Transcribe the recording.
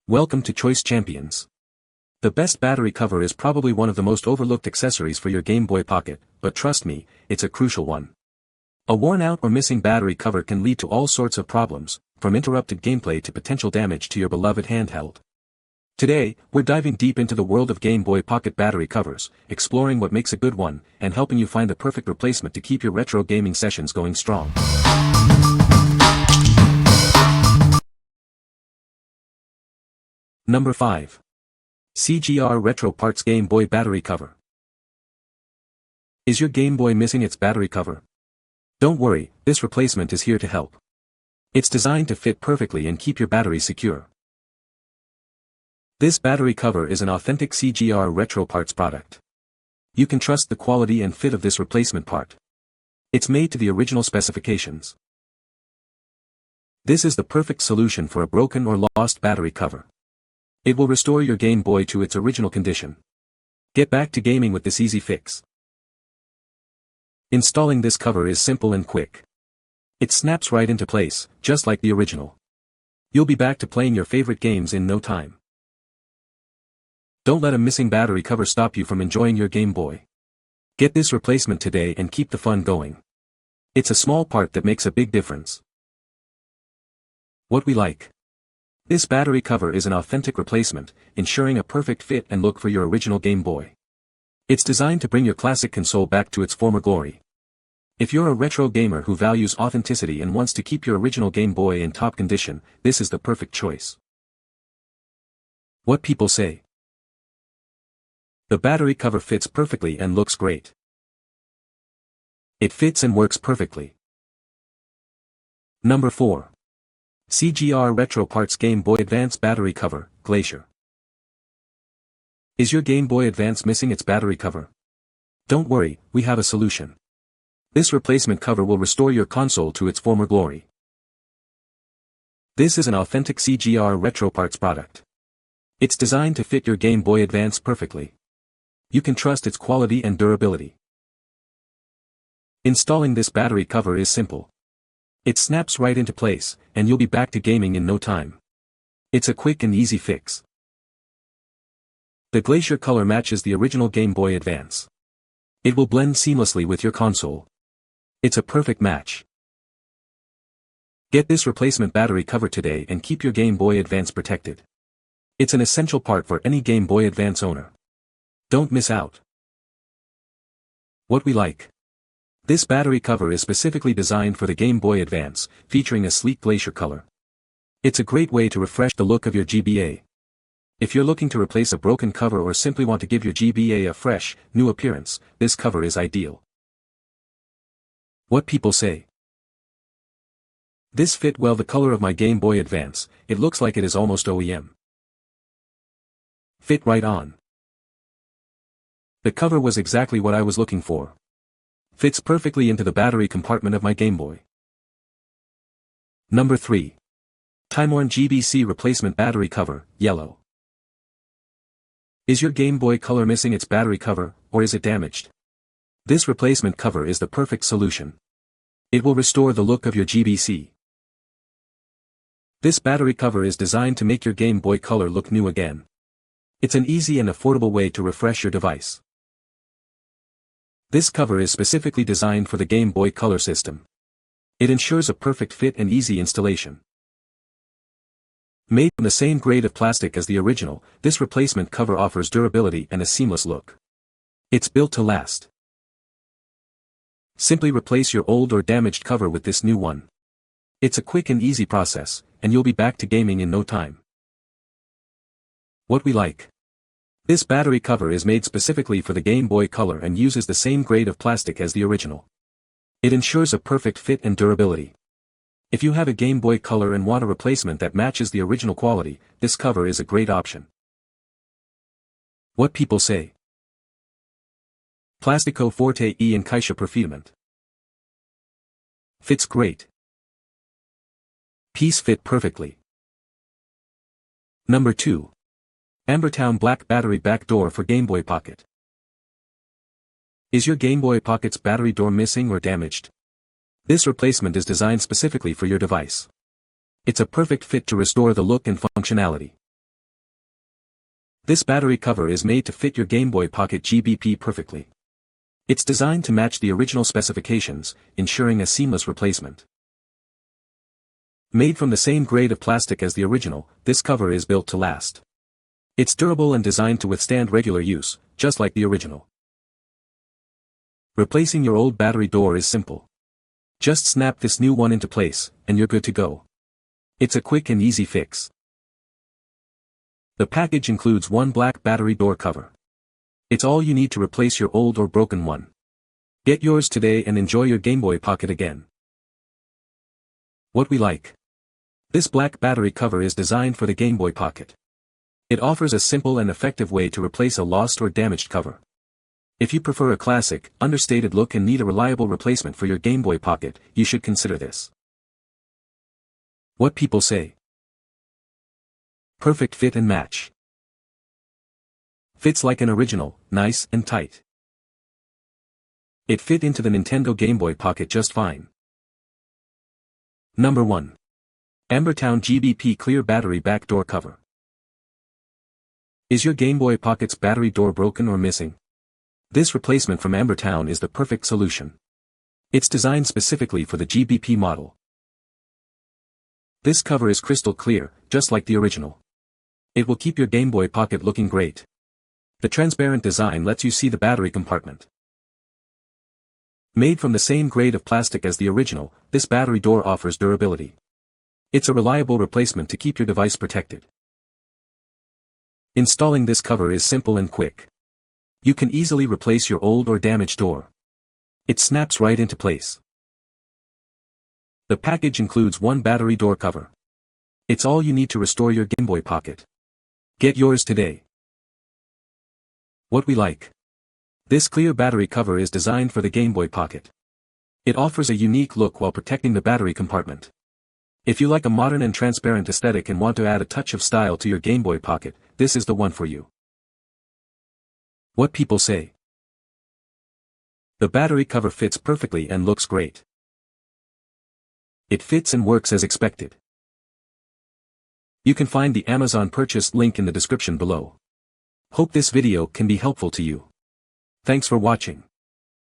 Welcome to Choice Champions. The best battery cover is probably one of the most overlooked accessories for your Game Boy Pocket, but trust me, it's a crucial one. A worn-out or missing battery cover can lead to all sorts of problems, from interrupted gameplay to potential damage to your beloved handheld. Today, we're diving deep into the world of Game Boy Pocket battery covers, exploring what makes a good one, and helping you find the perfect replacement to keep your retro gaming sessions going strong. Number 5. CGR Retro Parts Game Boy Battery Cover. Is your Game Boy missing its battery cover? Don't worry, this replacement is here to help. It's designed to fit perfectly and keep your battery secure. This battery cover is an authentic CGR Retro Parts product. You can trust the quality and fit of this replacement part. It's made to the original specifications. This is the perfect solution for a broken or lost battery cover. It will restore your Game Boy to its original condition. Get back to gaming with this easy fix. Installing this cover is simple and quick. It snaps right into place, just like the original. You'll be back to playing your favorite games in no time. Don't let a missing battery cover stop you from enjoying your Game Boy. Get this replacement today and keep the fun going. It's a small part that makes a big difference. What we like. This battery cover is an authentic replacement, ensuring a perfect fit and look for your original Game Boy. It's designed to bring your classic console back to its former glory. If you're a retro gamer who values authenticity and wants to keep your original Game Boy in top condition, this is the perfect choice. What people say. The battery cover fits perfectly and looks great. It fits and works perfectly. Number 4. CGR Retro Parts Game Boy Advance Battery Cover, Glacier. Is your Game Boy Advance missing its battery cover? Don't worry, we have a solution. This replacement cover will restore your console to its former glory. This is an authentic CGR Retro Parts product. It's designed to fit your Game Boy Advance perfectly. You can trust its quality and durability. Installing this battery cover is simple. It snaps right into place, and you'll be back to gaming in no time. It's a quick and easy fix. The Glacier color matches the original Game Boy Advance. It will blend seamlessly with your console. It's a perfect match. Get this replacement battery cover today and keep your Game Boy Advance protected. It's an essential part for any Game Boy Advance owner. Don't miss out. What we like. This battery cover is specifically designed for the Game Boy Advance, featuring a sleek Glacier color. It's a great way to refresh the look of your GBA. If you're looking to replace a broken cover or simply want to give your GBA a fresh, new appearance, this cover is ideal. What people say. This fit well the color of my Game Boy Advance, it looks like it is almost OEM. Fit right on. The cover was exactly what I was looking for. Fits perfectly into the battery compartment of my Game Boy. Number 3. Timorn GBC Replacement Battery Cover, Yellow. Is your Game Boy Color missing its battery cover, or is it damaged? This replacement cover is the perfect solution. It will restore the look of your GBC. This battery cover is designed to make your Game Boy Color look new again. It's an easy and affordable way to refresh your device. This cover is specifically designed for the Game Boy Color system. It ensures a perfect fit and easy installation. Made from the same grade of plastic as the original, this replacement cover offers durability and a seamless look. It's built to last. Simply replace your old or damaged cover with this new one. It's a quick and easy process, and you'll be back to gaming in no time. What we like. This battery cover is made specifically for the Game Boy Color and uses the same grade of plastic as the original. It ensures a perfect fit and durability. If you have a Game Boy Color and want a replacement that matches the original quality, this cover is a great option. What people say. Plastico Forte e Encaixa Perfeitamente. Fits great. Piece fit perfectly. Number 2. Ambertown Black Battery Back Door for Game Boy Pocket. Is your Game Boy Pocket's battery door missing or damaged? This replacement is designed specifically for your device. It's a perfect fit to restore the look and functionality. This battery cover is made to fit your Game Boy Pocket GBP perfectly. It's designed to match the original specifications, ensuring a seamless replacement. Made from the same grade of plastic as the original, this cover is built to last. It's durable and designed to withstand regular use, just like the original. Replacing your old battery door is simple. Just snap this new one into place, and you're good to go. It's a quick and easy fix. The package includes one black battery door cover. It's all you need to replace your old or broken one. Get yours today and enjoy your Game Boy Pocket again. What we like. This black battery cover is designed for the Game Boy Pocket. It offers a simple and effective way to replace a lost or damaged cover. If you prefer a classic, understated look and need a reliable replacement for your Game Boy Pocket, you should consider this. What people say. Perfect fit and match. Fits like an original, nice and tight. It fit into the Nintendo Game Boy Pocket just fine. Number 1. Ambertown GBP Clear Battery Back Door Cover. Is your Game Boy Pocket's battery door broken or missing? This replacement from Ambertown is the perfect solution. It's designed specifically for the GBP model. This cover is crystal clear, just like the original. It will keep your Game Boy Pocket looking great. The transparent design lets you see the battery compartment. Made from the same grade of plastic as the original, this battery door offers durability. It's a reliable replacement to keep your device protected. Installing this cover is simple and quick. You can easily replace your old or damaged door. It snaps right into place. The package includes one battery door cover. It's all you need to restore your Game Boy Pocket. Get yours today. What we like. This clear battery cover is designed for the Game Boy Pocket. It offers a unique look while protecting the battery compartment. If you like a modern and transparent aesthetic and want to add a touch of style to your Game Boy Pocket, this is the one for you. What people say. The battery cover fits perfectly and looks great. It fits and works as expected. You can find the Amazon purchase link in the description below. Hope this video can be helpful to you. Thanks for watching.